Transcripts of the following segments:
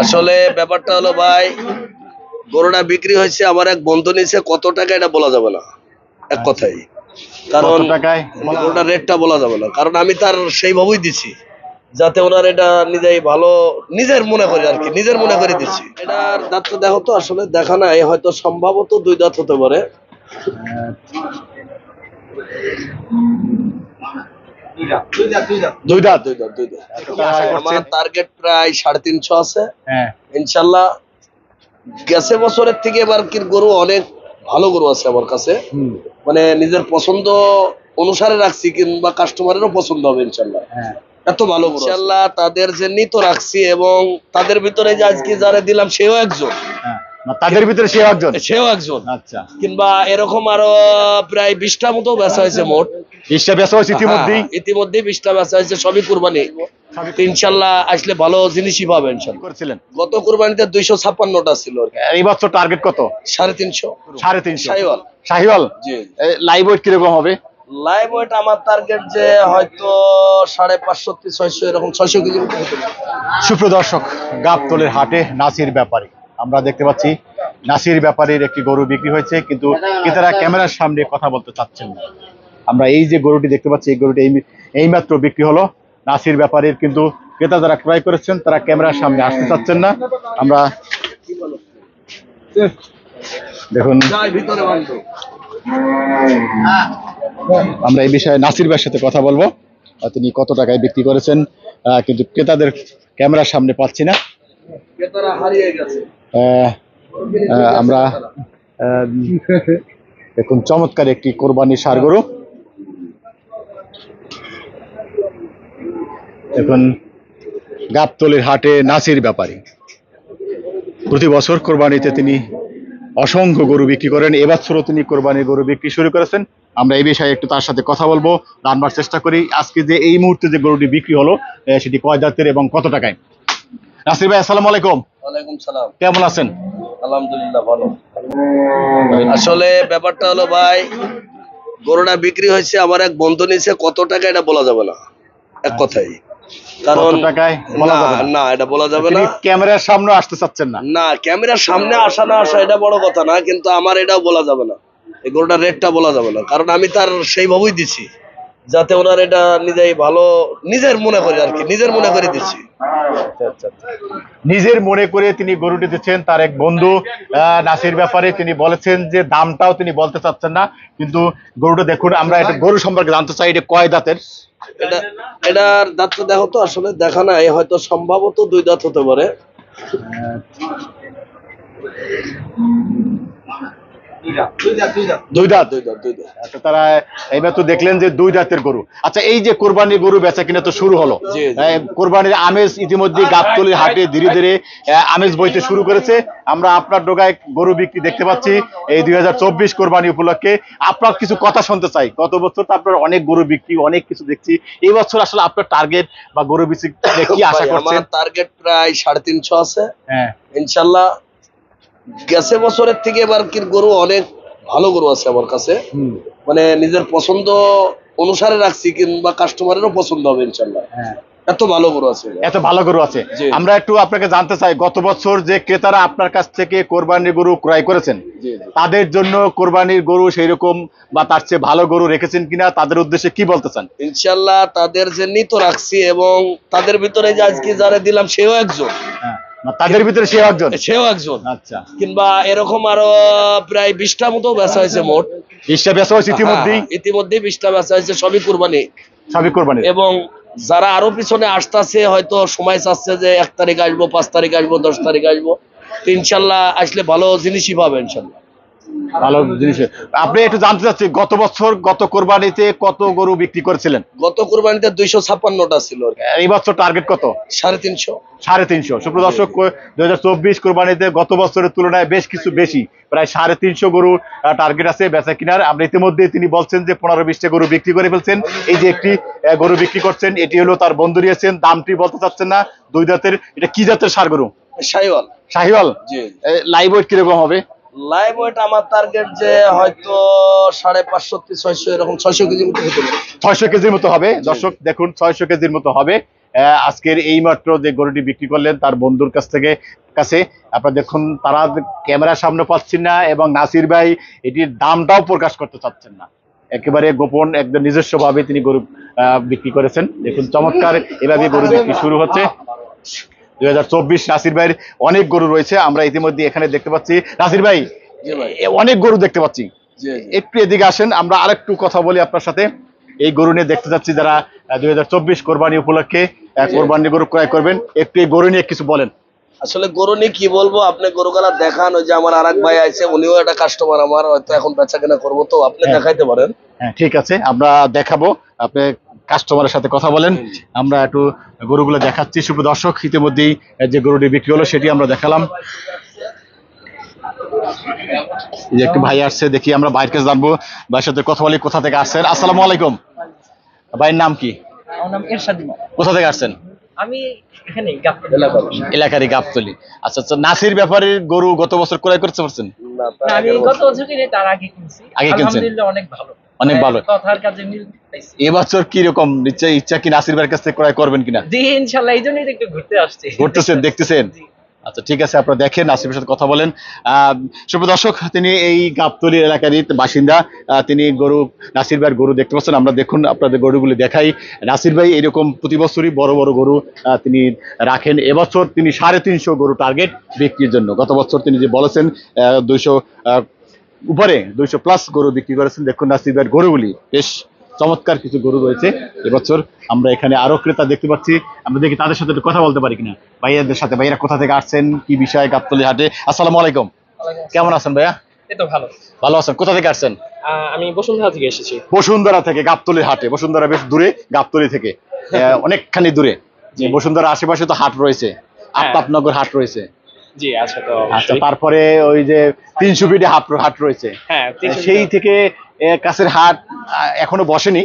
আসলে ব্যাপারটা হলো ভাই, গরুটা বিক্রি হয়েছে, আমার এক বন্ধু নিছে, কত টাকা এটা বলা যাবে না এক কথাই। কারণ গরুটার রেটটা বলা যাবে না, কারণ আমি তার সেইভাবেই দিছি যাতে ওনার এটা নিজেই ভালো, নিজের মনে করে আর কি, নিজের মনে করে দিচ্ছি। এটার দাঁতটা দেখো তো, আসলে দেখা নাই, হয়তো সম্ভবত 2 দাঁত হতে পারে। দুই দাঁত। আমার টার্গেট প্রায় 350 আছে। ইনশাল্লাহ গেছে বছরের থেকে এবার কি গরু অনেক ভালো গরু আছে আমার কাছে, মানে নিজের পছন্দ অনুসারে রাখছি, কিংবা কাস্টমারেরও পছন্দ হবে ইনশাল্লাহ। এত ভালো গরু ইনশাল্লাহ তাদের জন্যই তো রাখছি, এবং তাদের ভিতরে যে আজকে যারা দিলাম সেও একজন, তাদের ভিতরে সেও একজন। আচ্ছা, কিংবা এরকম আরো প্রায় 20টা মতো বেচা হয়েছে, মোট 20টা বেচা হয়েছে ইতিমধ্যেই 20টা বেচা হয়েছে, সবই কুরবানি। ইনশাল্লাহ আসলে ভালো জিনিসই পাবেন ইনশাল্লাহ। গত কুরবানিতে 256টা ছিল, এই বছর টার্গেট কত? 350 শাহিওয়াল। জি। লাইভ ওয়েট কিরকম হবে? লাইভ ওয়েট আমার টার্গেট যে হয়তো 550-600, এরকম 600 কেজি মতো হতে পারে। সুপ্রিয় দর্শক, গাবতলীর হাটে নাসির ব্যাপারী, আমরা দেখতে পাচ্ছি নাসির ব্যাপারীর একটি গরু বিক্রি হয়েছে, কিন্তু ক্রেতারা ক্যামেরার সামনে কথা বলতে চাচ্ছেন না। আমরা এই যে গরুটি দেখতে পাচ্ছি, এই গরুটি এইমাত্র বিক্রি হলো নাসির ব্যাপারীর, কিন্তু ক্রেতা যারা ক্রয় করেছেন তারা ক্যামেরার সামনে আসতে চাচ্ছেন না। আমরা দেখুন, আমরা এই বিষয়ে নাসির ভাইয়ের সাথে কথা বলবো, তিনি কত টাকায় বিক্রি করেছেন, কিন্তু ক্রেতাদের ক্যামেরার সামনে পাচ্ছি না। আমরা দেখুন, চমৎকার একটি কোরবানির ষাঁড় গরু। দেখুন, গাবতলীর হাটে নাসির ব্যাপারী প্রতি বছর কোরবানিতে তিনি অসংখ্য গরু বিক্রি করেন, এবছরও তিনি কোরবানির গরু বিক্রি শুরু করেছেন। আমরা এই বিষয়ে একটু তার সাথে কথা বলবো, জানবার চেষ্টা করি আজকে যে এই মুহূর্তে যে গরুটি বিক্রি হলো সেটি কয় জাতের এবং কত টাকায়। নাসির ভাই, আসসালামু আলাইকুম। ওয়ালাইকুম সালাম। কেমন আছেন? আলহামদুলিল্লাহ, ভালো। আসলে ব্যাপারটা হলো ভাই, গরুটা বিক্রি হয়েছে, আমার এক বন্ধু নিছে, কত টাকা এটা বলা যাবে না এক কথাই। কারণ না, এটা বলা যাবে না। ক্যামেরার সামনে আসতে চাচ্ছেন না? না, ক্যামেরার সামনে আসা না আসা এটা বড় কথা না, কিন্তু আমার এটাও বলা যাবে না, এই গরুটার রেটটা বলা যাবে না, কারণ আমি তার সেইভাবেই দিছি যাতে ওনার এটা নিজেই ভালো, নিজের মনে করে আর কি, নিজের মনে করে দিচ্ছি। নিজের মনে করে তিনি গরুটি দিচ্ছেন। তার এক বন্ধু নাসির ব্যাপারে তিনি বলেছেন যে দামটাও তিনি বলতে চাচ্ছেন না, কিন্তু গরুটা দেখুন, আমরা এটা গরু সম্পর্কে জানতে চাই, এটা কয় দাঁতের? এটার দাঁতটা দেখো তো, আসলে দেখা নাই, হয়তো সম্ভবত 2 দাঁত হতে পারে। দুই দাঁত। আচ্ছা, তারা এইবার তো দেখলেন যে 2 দাঁতের গরু। আচ্ছা, এই যে কোরবানির গরু বেচা কিনা তো শুরু হলো, কোরবানির আমেজ ইতিমধ্যে গাবতলীর হাটে ধীরে ধীরে আমেজ বইতে শুরু করেছে। আমরা আপনার ডোগায় গরু বিক্রি দেখতে পাচ্ছি এই 2024 কোরবানি উপলক্ষে। আপনার কিছু কথা শুনতে চাই। গত বছর তো আপনার অনেক গরু বিক্রি, অনেক কিছু দেখছি, এই বছর আসলে আপনার টার্গেট বা গরু বিক্রি কি আশা করছেন? আমার টার্গেট প্রায় 350 আছে। ইনশাল্লাহ গেছে বছরের থেকে এবার কি গরু অনেক ভালো গরু আছে আমার কাছে, মানে নিজের পছন্দ অনুসারে রাখছি, কিংবা কাস্টমারেরও পছন্দ হবে ইনশাল্লাহ। এত ভালো গরু আছে। আমরা একটু আপনাকে জানতে চাই, গত বছর যে ক্রেতারা আপনার কাছ থেকে কোরবানির গরু ক্রয় করেছেন, তাদের জন্য কোরবানির গরু সেই রকম বা তার চেয়ে ভালো গরু রেখেছেন কিনা, তাদের উদ্দেশ্যে কি বলতে চান? ইনশাল্লাহ তাদের জন্যই তো রাখছি, এবং তাদের ভিতরে যে আজকে যারা দিলাম সেও একজন, তাদের ভিতরে সেও একজন। আচ্ছা, কিংবা এরকম আরো প্রায় 20টা মতো বেচা হয়েছে, মোট 20টা বেচা হয়েছে ইতিমধ্যেই 20টা বেচা হয়েছে, সবই কুরবানি। এবং যারা আরো পিছনে আসতেছে, হয়তো সময় চাচ্ছে যে 1 তারিখ আসবো, 5 তারিখ আসবো, 10 তারিখ আসবো, ইনশাল্লাহ আসলে ভালো জিনিসই পাবে ইনশাল্লাহ। ভালো জিনিস। আপনি একটু জানতে চাচ্ছি, গত বছর গত কোরবানিতে কত গরু বিক্রি করেছিলেন? গত কোরবানিতে 256টা ছিল। এই বছর টার্গেট কত? 350। সুপ্রিয় দর্শক, 2024 কোরবানিতে গত বছরের তুলনায় বেশ কিছু বেশি, প্রায় 350 গরু টার্গেট আছে বেচা কিনার। আমরা ইতিমধ্যে তিনি বলছেন যে 15-20টা গরু বিক্রি করে ফেলছেন। এই যে একটি গরু বিক্রি করছেন, এটি হলো তার বন্ধু নিয়েছেন, দামটি বলতে চাচ্ছেন না। 2 দাঁতের, এটা কি জাতের ষাঁড় গরু? শাহিওয়াল। জি। লাইভ ওয়েট কিরকম হবে? লাইভ ওয়েট আমার টার্গেট যে হয়তো 550-600, এরকম 600 কেজির মতো হতে পারে। 600 কেজির মতো হবে। দর্শক দেখুন, 600 কেজির মতো হবে। আজকের এই মাত্র যে গরুটি বিক্রি করলেন তার বন্ধুর কাছে আপনারা দেখুন, তারা ক্যামেরার সামনে পাচ্ছেন না এবং নাসির ভাই এটির দামটাও প্রকাশ করতে চাচ্ছেন না, একেবারে গোপন একদম নিজস্ব ভাবে তিনি গরু বিক্রি করেছেন। দেখুন চমৎকার এভাবে গরু বিক্রি শুরু হচ্ছে। 2024 নাসির ভাইয়ের অনেক গরু রয়েছে, আমরা ইতিমধ্যে এখানে দেখতে পাচ্ছি। নাসির ভাই অনেক গরু দেখতে পাচ্ছি, একটু এদিকে আসেন, আমরা আরেকটু কথা বলি আপনার সাথে। এই গরু নিয়ে দেখতে যাচ্ছি যারা 2024 কোরবানি উপলক্ষে কোরবানি গরু ক্রয় করবেন, একটু এই গরু নিয়ে কিছু বলেন। আসলে গরু নিয়ে কি বলবো, আপনি গরু কালা দেখান। ওই যে আমার আরেক ভাই আছে, উনিও একটা কাস্টমার আমার, হয়তো এখন বেচা কেনা করবো, তো আপনি দেখাইতে পারেন। হ্যাঁ ঠিক আছে, আমরা দেখাবো, আপনি কাস্টমারের সাথে কথা বলেন। আমরা একটু গরুগুলো দেখাচ্ছি সুপ্রিয় দর্শক। ইতিমধ্যেই যে গরুটি বিক্রি হলো সেটি আমরা দেখালাম। যে একটু ভাই আসছে, দেখি আমরা ভাইয়ের কাছে জানবো, ভাইয়ের সাথে কথা বলি। কোথা থেকে আসছেন? আসসালামু আলাইকুম। ভাইয়ের নাম কি? আমার নাম এরশাদ ইমাম। কোথা থেকে আসছেন? আমি এখানে গাবতলী এলাকারই গাবতলী। আচ্ছা আচ্ছা, নাসির ব্যাপারীর গরু গত বছর ক্রয় করতে পারছেন? আমি গত বছর কিনে তার আগে কিনছি। আগে কিনছেন? আলহামদুলিল্লাহ অনেক ভালো, অনেক ভালো। কথার কাজে মিল পাইছি। এবছর কি রকম ইচ্ছা কি নাসির ভাইয়ের কাছ থেকে ক্রয় করবেন কিনা? জি ইনশাআল্লাহ, এইজন্যই তো একটু ঘুরতে আসছি। ঘুরতেছেন, দেখতেছেন? আচ্ছা ঠিক আছে, আপনারা দেখেন, নাসিরের সাথে কথা বলেন। সুপ্রিয় দর্শক, তিনি এই গাবতলী এলাকারই বাসিন্দা। তিনি নাসির ভাইয়ের গরু দেখতে পাচ্ছেন। আমরা দেখুন আপনাদের গরুগুলি দেখাই। নাসির ভাই এরকম প্রতি বছরই বড় বড় গরু তিনি রাখেন। এবছর তিনি 350 গরু টার্গেট বিক্রির জন্য। গত বছর তিনি যে বলেছেন 200 উপরে 200+ গরু বিক্রি করেছেন। দেখুন নাসির ভাইয়ের গরুগুলি বেশ চমৎকার কিছু গরু রয়েছে এবছর। আমরা এখানে আরো ক্রেতা দেখতে পাচ্ছি, আমরা দেখি তাদের সাথে একটু কথা বলতে পারি কিনা ভাইয়াদের সাথে। ভাইয়ারা কোথা থেকে আসছেন, কি বিষয় গাবতলী হাটে? আসসালামু আলাইকুম, কেমন আছেন ভাইয়া? এই তো ভালো। ভালো আছেন। কোথা থেকে আসছেন? আমি বসুন্ধরা থেকে এসেছি। বসুন্ধরা থেকে গাবতলীর হাটে। বসুন্ধরা বেশ দূরে, গাবতলী থেকে অনেকখানি দূরে। বসুন্ধরা আশেপাশে তো হাট রয়েছে, আফতাবনগর হাট রয়েছে। জি আচ্ছা, তো আচ্ছা, তারপরে ওই যে 300 ফিটে হাট রয়েছে। হ্যাঁ, সেই থেকে কাছের হাট এখনো বসেনি,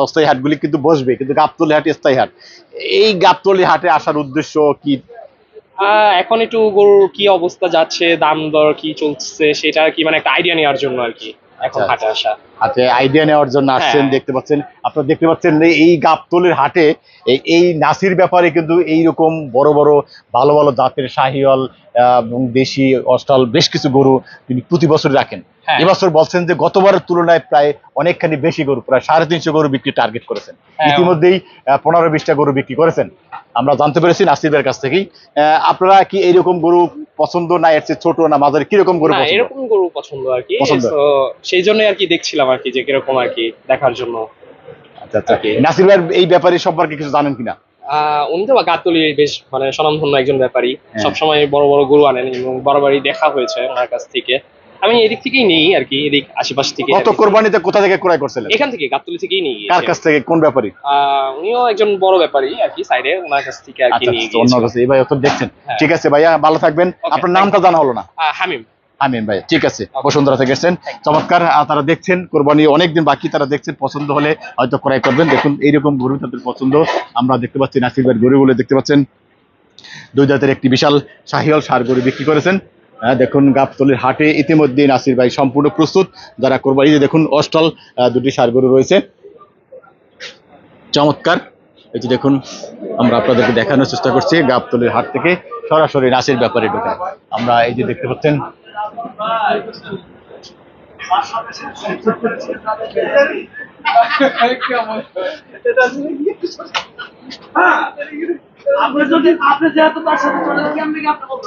অস্থায়ী হাটগুলি কিন্তু বসবে, কিন্তু গাবতলী হাট স্থায়ী হাট। এই গাবতলী হাটে আসার উদ্দেশ্য কি? এখন একটু গরুর কি অবস্থা যাচ্ছে, দাম দর কি চলছে, সেটা কি মানে একটা আইডিয়া নেওয়ার জন্য আর কি এখন হাটে আসা। হাটে আইডিয়া নেওয়ার জন্য আসছেন। দেখতে পাচ্ছেন, আপনারা দেখতে পাচ্ছেন এই গাবতলীর হাটে এই নাসির ব্যাপারে কিন্তু এইরকম বড় বড় ভালো ভালো জাতের শাহিওয়াল এবং দেশি অস্টাল বেশ কিছু গরু তিনি প্রতি বছর রাখেন। এবছর বলছেন যে গতবারের তুলনায় প্রায় অনেকখানি বেশি গরু, প্রায় 350 গরু বিক্রি টার্গেট করেছেন। ইতিমধ্যেই 15-20টা গরু বিক্রি করেছেন, আমরা জানতে পেরেছি নাসির ভাইয়ের কাছ থেকেই। আপনারা কি এইরকম গরু পছন্দ, না এর চেয়ে ছোট না মাঝারি, কিরকম গরু পছন্দ? এরকম গরু পছন্দ আর কি, তো সেই জন্য আর কি দেখছিলাম আর কি, যে কিরকম আর কি দেখার জন্য। আচ্ছা আচ্ছা, নাসির ভাইয়ের এই ব্যাপারে সম্পর্কে কিছু জানেন কিনা? উনি তো গাবতলী বেশ মানে স্বনামধন্য একজন ব্যাপারী, সবসময় বড় বড় গরু আনেন এবং বরাবরই দেখা হয়েছে ওনার কাছ থেকে। আমি এদিক থেকেই নেই আর কি, এদিক আশেপাশ থেকে। কত কোরবানিতে কোথা থেকে ক্রয় করছিলেন? এখান থেকে গাবতলী থেকেই নিয়ে গিয়েছি। কার কাছ থেকে, কোন ব্যাপারী? উনিও একজন বড় ব্যাপারী আর কি, সাইডে, ওনার কাছ থেকে আর কি নিয়ে গিয়েছি। অন্য কাছে এই ভাই তো দেখছেন। ঠিক আছে ভাইয়া, ভালো থাকবেন। আপনার নামটা জানা হলো না? হামিম। আমিন ভাই, ঠিক আছে, বসুন্ধরা থেকে এসেছেন। চমৎকার। তারা দেখছেন কোরবানি অনেকদিন বাকি, তারা দেখছেন, পছন্দ হলে হয়তো ক্রয় করবেন। দেখুন এইরকম গরু তাদের পছন্দ। আমরা দেখতে পাচ্ছি নাসির ভাইয়ের গরুগুলো দেখতে পাচ্ছেন, 2 জাতের একটি বিশাল শাহিওয়াল ষাঁড় গরু বিক্রি করেছেন। দেখুন গাবতলীর হাটে ইতিমধ্যে নাসির ভাই সম্পূর্ণ প্রস্তুত যারা কোরবানি। দেখুন অস্টল 2টি ষাঁড় গরু রয়েছে, চমৎকার। এই যে দেখুন, আমরা আপনাদেরকে দেখানোর চেষ্টা করছি গাবতলীর হাট থেকে সরাসরি নাসির ব্যাপারে ঢোকা। আমরা এই যে দেখতে পাচ্ছেন, আপনি যেহেতু তার সাথে চলে যান, কেমনে কি আপনি বলতে